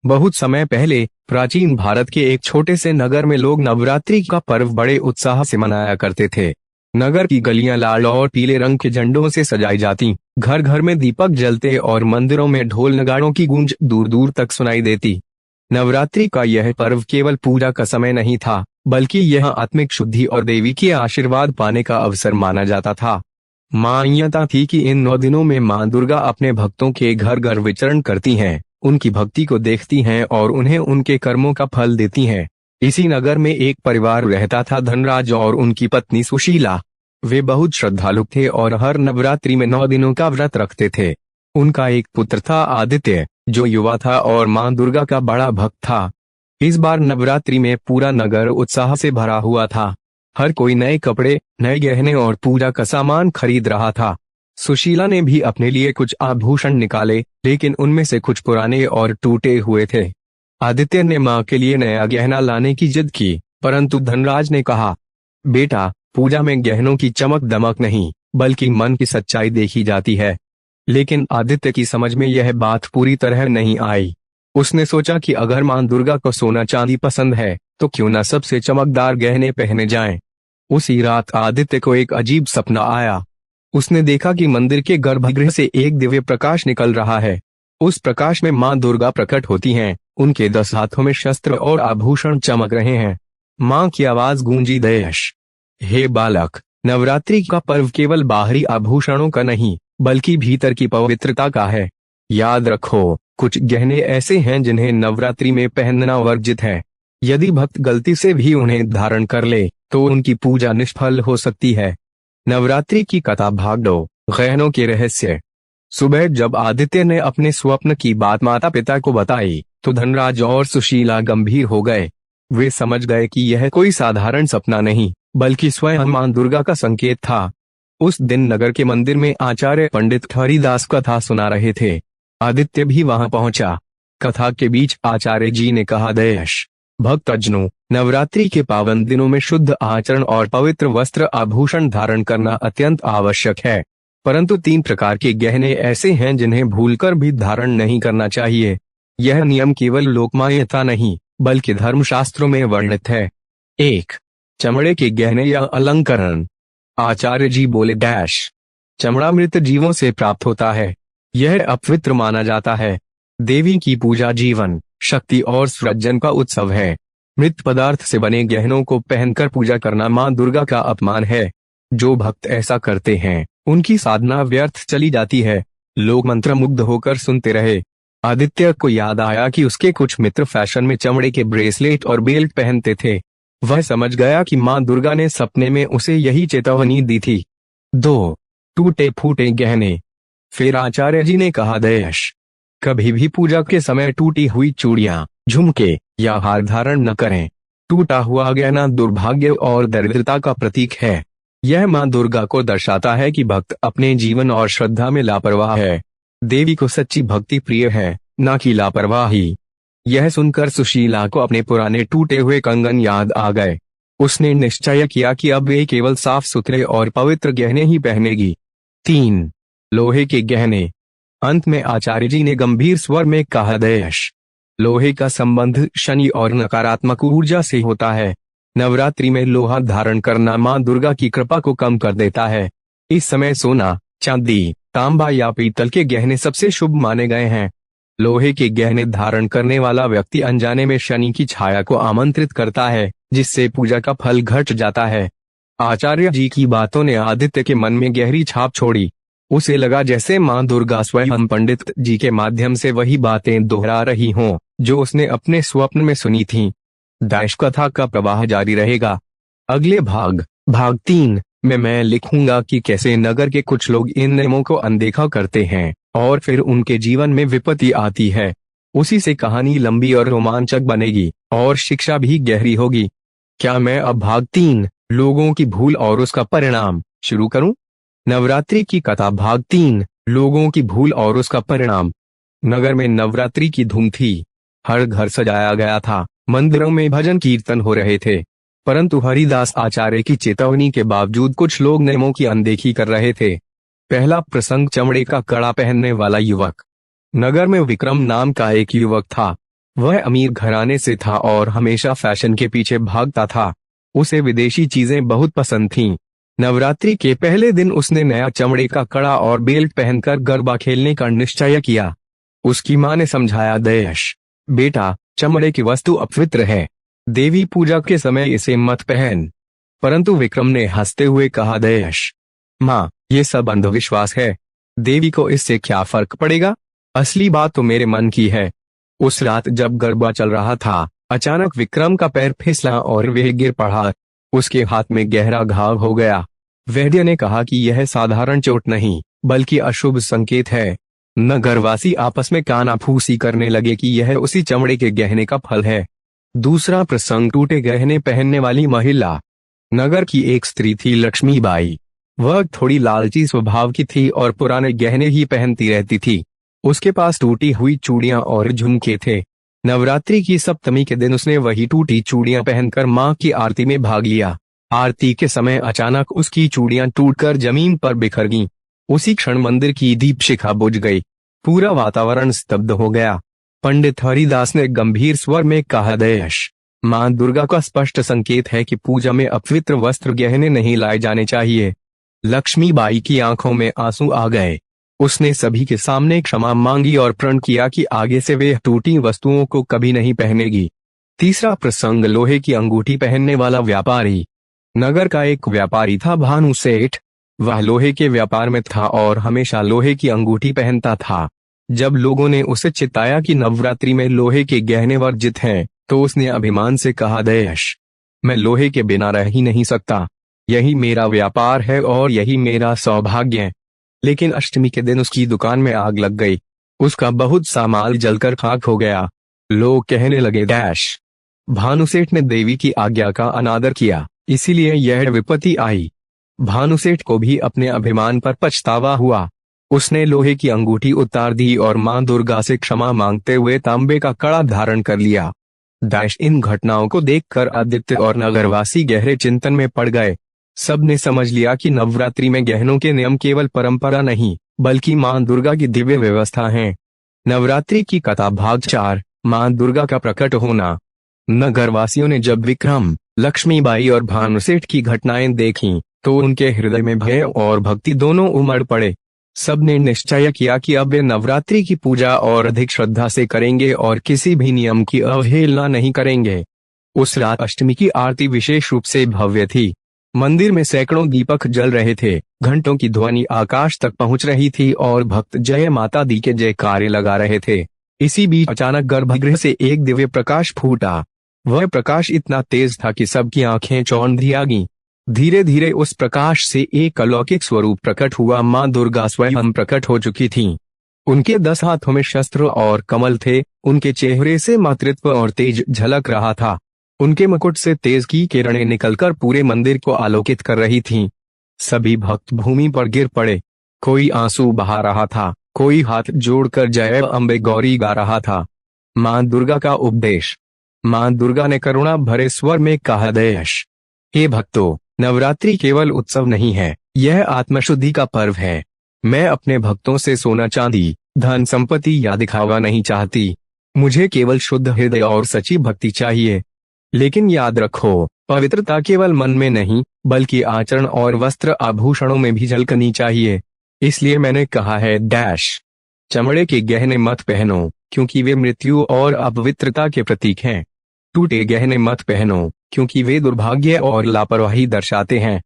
बहुत समय पहले प्राचीन भारत के एक छोटे से नगर में लोग नवरात्रि का पर्व बड़े उत्साह से मनाया करते थे। नगर की गलियां लाल और पीले रंग के झंडों से सजाई जाती, घर घर में दीपक जलते और मंदिरों में ढोल नगाड़ों की गूंज दूर दूर तक सुनाई देती। नवरात्रि का यह पर्व केवल पूजा का समय नहीं था, बल्कि यह आत्मिक शुद्धि और देवी के आशीर्वाद पाने का अवसर माना जाता था। मान्यता थी कि इन 9 दिनों में मां दुर्गा अपने भक्तों के घर घर विचरण करती हैं, उनकी भक्ति को देखती हैं और उन्हें उनके कर्मों का फल देती हैं। इसी नगर में एक परिवार रहता था, धनराज और उनकी पत्नी सुशीला। वे बहुत श्रद्धालु थे और हर नवरात्रि में 9 दिनों का व्रत रखते थे। उनका एक पुत्र था आदित्य, जो युवा था और मां दुर्गा का बड़ा भक्त था। इस बार नवरात्रि में पूरा नगर उत्साह से भरा हुआ था। हर कोई नए कपड़े, नए गहने और पूजा का सामान खरीद रहा था। सुशीला ने भी अपने लिए कुछ आभूषण निकाले, लेकिन उनमें से कुछ पुराने और टूटे हुए थे। आदित्य ने मां के लिए नया गहना लाने की जिद की, परंतु धनराज ने कहा, बेटा, पूजा में गहनों की चमक दमक नहीं, बल्कि मन की सच्चाई देखी जाती है। लेकिन आदित्य की समझ में यह बात पूरी तरह नहीं आई। उसने सोचा कि अगर मां दुर्गा को सोना चांदी पसंद है, तो क्यों न सबसे चमकदार गहने पहने जाएं। उसी रात आदित्य को एक अजीब सपना आया। उसने देखा कि मंदिर के गर्भगृह से एक दिव्य प्रकाश निकल रहा है। उस प्रकाश में मां दुर्गा प्रकट होती हैं, उनके 10 हाथों में शस्त्र और आभूषण चमक रहे हैं। मां की आवाज गूंजी, देश, हे बालक, नवरात्रि का पर्व केवल बाहरी आभूषणों का नहीं, बल्कि भीतर की पवित्रता का है। याद रखो, कुछ गहने ऐसे हैं जिन्हें नवरात्रि में पहनना वर्जित है। यदि भक्त गलती से भी उन्हें धारण कर ले, तो उनकी पूजा निष्फल हो सकती है। नवरात्रि की कथा भाग 2, गहनों के रहस्य। सुबह जब आदित्य ने अपने स्वप्न की बात माता पिता को बताई, तो धनराज और सुशीला गंभीर हो गए। वे समझ गए कि यह कोई साधारण सपना नहीं, बल्कि स्वयं मां दुर्गा का संकेत था। उस दिन नगर के मंदिर में आचार्य पंडित हरिदास कथा सुना रहे थे। आदित्य भी वहां पहुंचा। कथा के बीच आचार्य जी ने कहा, देश, भक्तजनों, नवरात्रि के पावन दिनों में शुद्ध आचरण और पवित्र वस्त्र आभूषण धारण करना अत्यंत आवश्यक है। परंतु 3 प्रकार के गहने ऐसे हैं जिन्हें भूलकर भी धारण नहीं करना चाहिए। यह नियम केवल लोकमान्यता नहीं, बल्कि धर्मशास्त्रों में वर्णित है। 1. चमड़े के गहने या अलंकरण। आचार्य जी बोले, डैश, चमड़ा मृत जीवों से प्राप्त होता है। यह अपवित्र माना जाता है। देवी की पूजा जीवन, शक्ति और सृजन का उत्सव है। मृत पदार्थ से बने गहनों को पहनकर पूजा करना मां दुर्गा का अपमान है। जो भक्त ऐसा करते हैं, उनकी साधना व्यर्थ चली जाती है। लोग मंत्रमुग्ध होकर सुनते रहे। आदित्य को याद आया कि उसके कुछ मित्र फैशन में चमड़े के ब्रेसलेट और बेल्ट पहनते थे। वह समझ गया कि मां दुर्गा ने सपने में उसे यही चेतावनी दी थी। 2. टूटे फूटे गहने। फिर आचार्य जी ने कहा, देश, कभी भी पूजा के समय टूटी हुई चूड़ियां, झुमके या हार धारण न करें। टूटा हुआ गहना दुर्भाग्य और दरिद्रता का प्रतीक है। यह मां दुर्गा को दर्शाता है कि भक्त अपने जीवन और श्रद्धा में लापरवाह है। देवी को सच्ची भक्ति प्रिय है, न कि लापरवाही। यह सुनकर सुशीला को अपने पुराने टूटे हुए कंगन याद आ गए। उसने निश्चय किया कि अब वे केवल साफ सुथरे और पवित्र गहने ही पहनेगी। 3. लोहे के गहने। अंत में आचार्य जी ने गंभीर स्वर में कहा, देश, लोहे का संबंध शनि और नकारात्मक ऊर्जा से होता है। नवरात्रि में लोहा धारण करना मां दुर्गा की कृपा को कम कर देता है। इस समय सोना, चांदी, तांबा या पीतल के गहने सबसे शुभ माने गए हैं। लोहे के गहने धारण करने वाला व्यक्ति अनजाने में शनि की छाया को आमंत्रित करता है, जिससे पूजा का फल घट जाता है। आचार्य जी की बातों ने आदित्य के मन में गहरी छाप छोड़ी। उसे लगा जैसे मां दुर्गा स्वयं पंडित जी के माध्यम से वही बातें दोहरा रही हों, जो उसने अपने स्वप्न में सुनी थीं। दाइश कथा का प्रवाह जारी रहेगा। अगले भाग 3 में मैं लिखूंगा कि कैसे नगर के कुछ लोग इन नियमों को अनदेखा करते हैं और फिर उनके जीवन में विपत्ति आती है। उसी से कहानी लंबी और रोमांचक बनेगी और शिक्षा भी गहरी होगी। क्या मैं अब भाग 3, लोगों की भूल और उसका परिणाम, शुरू करूं? नवरात्रि की कथा भाग 3, लोगों की भूल और उसका परिणाम। नगर में नवरात्रि की धूम थी। हर घर सजाया गया था। मंदिरों में भजन कीर्तन हो रहे थे। परंतु हरिदास आचार्य की चेतावनी के बावजूद कुछ लोग नियमों की अनदेखी कर रहे थे। पहला प्रसंग, चमड़े का कड़ा पहनने वाला युवक। नगर में विक्रम नाम का एक युवक था। वह अमीर घराने से था और हमेशा फैशन के पीछे भागता था। उसे विदेशी चीजें बहुत पसंद थीं। नवरात्रि के पहले दिन उसने नया चमड़े का कड़ा और बेल्ट पहनकर गरबा खेलने का निश्चय किया। उसकी मां ने समझाया, दयश बेटा, चमड़े की वस्तु अपवित्र है, देवी पूजा के समय इसे मत पहन। परंतु विक्रम ने हंसते हुए कहा, दयश मां, ये सब अंधविश्वास है, देवी को इससे क्या फर्क पड़ेगा, असली बात तो मेरे मन की है। उस रात जब गरबा चल रहा था, अचानक विक्रम का पैर फिसला और वह गिर पड़ा। उसके हाथ में गहरा घाव हो गया। वैद्य ने कहा कि यह साधारण चोट नहीं, बल्कि अशुभ संकेत है। नगरवासी आपस में कानाफूसी करने लगे कि यह उसी चमड़े के गहने का फल है। दूसरा प्रसंग, टूटे गहने पहनने वाली महिला। नगर की एक स्त्री थी, लक्ष्मीबाई। वह थोड़ी लालची स्वभाव की थी और पुराने गहने ही पहनती रहती थी। उसके पास टूटी हुई चूड़ियां और झुमके थे। नवरात्रि की सप्तमी के दिन उसने वही टूटी चूड़ियां पहनकर मां की आरती में भाग लिया। आरती के समय अचानक उसकी चूड़ियां टूटकर जमीन पर बिखर गईं। उसी क्षण मंदिर की दीपशिखा बुझ गई। पूरा वातावरण स्तब्ध हो गया। पंडित हरिदास ने गंभीर स्वर में कहा, दयश मां दुर्गा का स्पष्ट संकेत है कि पूजा में अपवित्र वस्त्र गहने नहीं लाए जाने चाहिए। लक्ष्मीबाई की आंखों में आंसू आ गए। उसने सभी के सामने क्षमा मांगी और प्रण किया कि आगे से वे टूटी वस्तुओं को कभी नहीं पहनेगी। तीसरा प्रसंग, लोहे की अंगूठी पहनने वाला व्यापारी। नगर का एक व्यापारी था, भानु सेठ। वह लोहे के व्यापार में था और हमेशा लोहे की अंगूठी पहनता था। जब लोगों ने उसे चिताया कि नवरात्रि में लोहे के गहने वर्जित हैं, तो उसने अभिमान से कहा, दयश मैं लोहे के बिना रह ही नहीं सकता, यही मेरा व्यापार है और यही मेरा सौभाग्य। लेकिन अष्टमी के दिन उसकी दुकान में आग लग गई। उसका बहुत सा माल जलकर खाक हो गया। लोग कहने लगे, डैश भानुसेठ ने देवी की आज्ञा का अनादर किया, इसीलिए यह विपत्ति आई। भानुसेठ को भी अपने अभिमान पर पछतावा हुआ। उसने लोहे की अंगूठी उतार दी और मां दुर्गा से क्षमा मांगते हुए तांबे का कड़ा धारण कर लिया। डैश इन घटनाओं को देखकर आदित्य और नगरवासी गहरे चिंतन में पड़ गए। सबने समझ लिया कि नवरात्रि में गहनों के नियम केवल परंपरा नहीं, बल्कि मां दुर्गा की दिव्य व्यवस्था है। नवरात्रि की कथा भाग 4, मां दुर्गा का प्रकट होना। नगरवासियों ने जब विक्रम, लक्ष्मीबाई और भानुसेठ की घटनाएं देखीं, तो उनके हृदय में भय और भक्ति दोनों उमड़ पड़े। सबने निश्चय किया कि अब वे नवरात्रि की पूजा और अधिक श्रद्धा से करेंगे और किसी भी नियम की अवहेलना नहीं करेंगे। उस रात अष्टमी की आरती विशेष रूप से भव्य थी। मंदिर में सैकड़ों दीपक जल रहे थे, घंटों की ध्वनि आकाश तक पहुंच रही थी और भक्त जय माता दी के जयकारे लगा रहे थे। इसी बीच अचानक गर्भगृह से एक दिव्य प्रकाश फूटा। वह प्रकाश इतना तेज था कि सबकी आंखें चौंधी आ गईं। धीरे धीरे उस प्रकाश से एक अलौकिक स्वरूप प्रकट हुआ। मां दुर्गा स्वयं प्रकट हो चुकी थीं। उनके 10 हाथों में शस्त्र और कमल थे। उनके चेहरे से मातृत्व और तेज झलक रहा था। उनके मुकुट से तेज की किरणें निकलकर पूरे मंदिर को आलोकित कर रही थीं। सभी भक्त भूमि पर गिर पड़े। कोई आंसू बहा रहा था, कोई हाथ जोड़कर जय अम्बे गौरी गा रहा था। मां दुर्गा का उपदेश। मां दुर्गा ने करुणा भरे स्वर में कहा, दयश हे भक्तों, नवरात्रि केवल उत्सव नहीं है, यह आत्मशुद्धि का पर्व है। मैं अपने भक्तों से सोना चांदी, धन संपत्ति या दिखावा नहीं चाहती। मुझे केवल शुद्ध हृदय और सच्ची भक्ति चाहिए। लेकिन याद रखो, पवित्रता केवल मन में नहीं, बल्कि आचरण और वस्त्र आभूषणों में भी झलकनी चाहिए। इसलिए मैंने कहा है, डैश चमड़े के गहने मत पहनो, क्योंकि वे मृत्यु और अपवित्रता के प्रतीक हैं। टूटे गहने मत पहनो, क्योंकि वे दुर्भाग्य और लापरवाही दर्शाते हैं।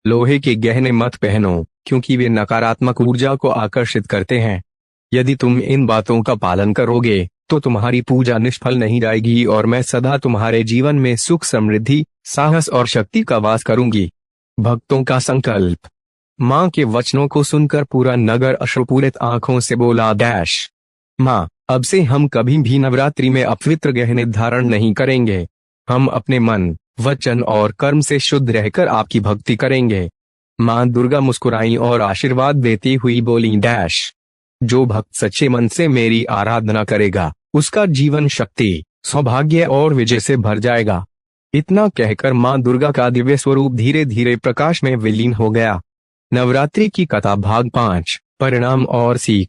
लोहे के गहने मत पहनो, क्योंकि वे नकारात्मक ऊर्जा को आकर्षित करते हैं। यदि तुम इन बातों का पालन करोगे, तो तुम्हारी पूजा निष्फल नहीं जाएगी और मैं सदा तुम्हारे जीवन में सुख, समृद्धि, साहस और शक्ति का वास करूंगी। भक्तों का संकल्प। मां के वचनों को सुनकर पूरा नगर अश्रुपूरित आंखों से बोला, डैश मां, अब से हम कभी भी नवरात्रि में अपवित्र गहने धारण नहीं करेंगे। हम अपने मन, वचन और कर्म से शुद्ध रहकर आपकी भक्ति करेंगे। मां दुर्गा मुस्कुराई और आशीर्वाद देती हुई बोली, डैश जो भक्त सच्चे मन से मेरी आराधना करेगा, उसका जीवन शक्ति, सौभाग्य और विजय से भर जाएगा। इतना कहकर मां दुर्गा का दिव्य स्वरूप धीरे धीरे प्रकाश में विलीन हो गया। नवरात्रि की कथा भाग 5, परिणाम और सीख।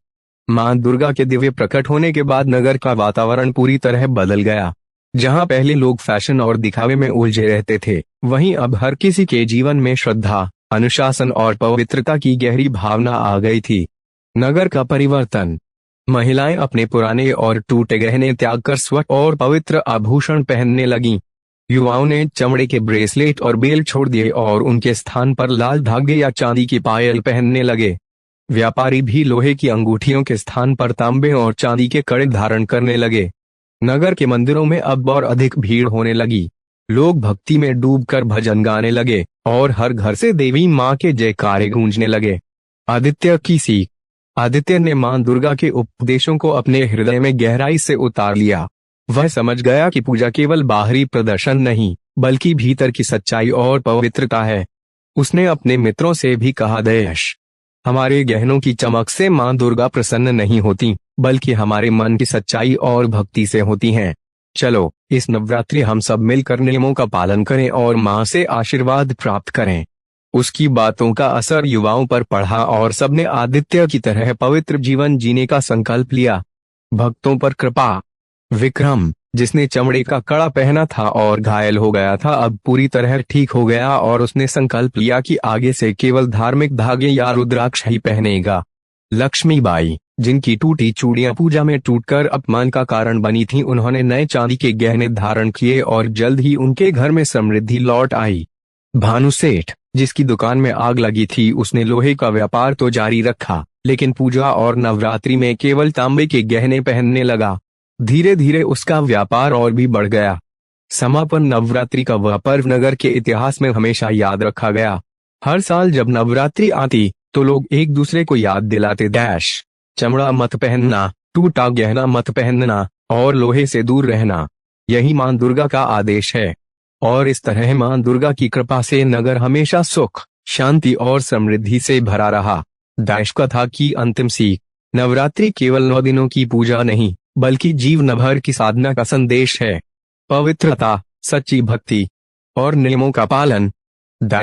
मां दुर्गा के दिव्य प्रकट होने के बाद नगर का वातावरण पूरी तरह बदल गया। जहां पहले लोग फैशन और दिखावे में उलझे रहते थे, वहीं अब हर किसी के जीवन में श्रद्धा, अनुशासन और पवित्रता की गहरी भावना आ गई थी। नगर का परिवर्तन। महिलाएं अपने पुराने और टूटे गहने त्याग कर स्वच्छ और पवित्र आभूषण पहनने लगीं। युवाओं ने चमड़े के ब्रेसलेट और बेल्ट छोड़ दिए और उनके स्थान पर लाल धागे या चांदी की पायल पहनने लगे। व्यापारी भी लोहे की अंगूठियों के स्थान पर तांबे और चांदी के कड़े धारण करने लगे। नगर के मंदिरों में अब और अधिक भीड़ होने लगी। लोग भक्ति में डूबकर भजन गाने लगे और हर घर से देवी मां के जयकारे गूंजने लगे। आदित्य की सीख। आदित्य ने मां दुर्गा के उपदेशों को अपने हृदय में गहराई से उतार लिया। वह समझ गया कि पूजा केवल बाहरी प्रदर्शन नहीं, बल्कि भीतर की सच्चाई और पवित्रता है। उसने अपने मित्रों से भी कहा, देश हमारे गहनों की चमक से मां दुर्गा प्रसन्न नहीं होती, बल्कि हमारे मन की सच्चाई और भक्ति से होती हैं। चलो इस नवरात्रि हम सब मिलकर नियमों का पालन करें और मां से आशीर्वाद प्राप्त करें। उसकी बातों का असर युवाओं पर पड़ा और सबने आदित्य की तरह पवित्र जीवन जीने का संकल्प लिया। भक्तों पर कृपा। विक्रम, जिसने चमड़े का कड़ा पहना था और घायल हो गया था, अब पूरी तरह ठीक हो गया और उसने संकल्प लिया कि आगे से केवल धार्मिक धागे या रुद्राक्ष ही पहनेगा। लक्ष्मीबाई, जिनकी टूटी चूड़ियां पूजा में टूटकर अपमान का कारण बनी थीं, उन्होंने नए चांदी के गहने धारण किए और जल्द ही उनके घर में समृद्धि लौट आई। भानुसेठ, जिसकी दुकान में आग लगी थी, उसने लोहे का व्यापार तो जारी रखा, लेकिन पूजा और नवरात्रि में केवल तांबे के गहने पहनने लगा। धीरे धीरे उसका व्यापार और भी बढ़ गया। समापन। नवरात्रि का वह पर्व नगर के इतिहास में हमेशा याद रखा गया। हर साल जब नवरात्रि आती तो लोग एक दूसरे को याद दिलाते, डैश चमड़ा मत पहनना, टूटा गहना मत पहनना और लोहे से दूर रहना। यही मां दुर्गा का आदेश है। और इस तरह मां दुर्गा की कृपा से नगर हमेशा सुख, शांति और समृद्धि से भरा रहा। दाइश कथा की अंतिम सीख। नवरात्रि केवल 9 दिनों की पूजा नहीं, बल्कि जीवन भर की साधना का संदेश है। पवित्रता, सच्ची भक्ति और नियमों का पालन। दाइश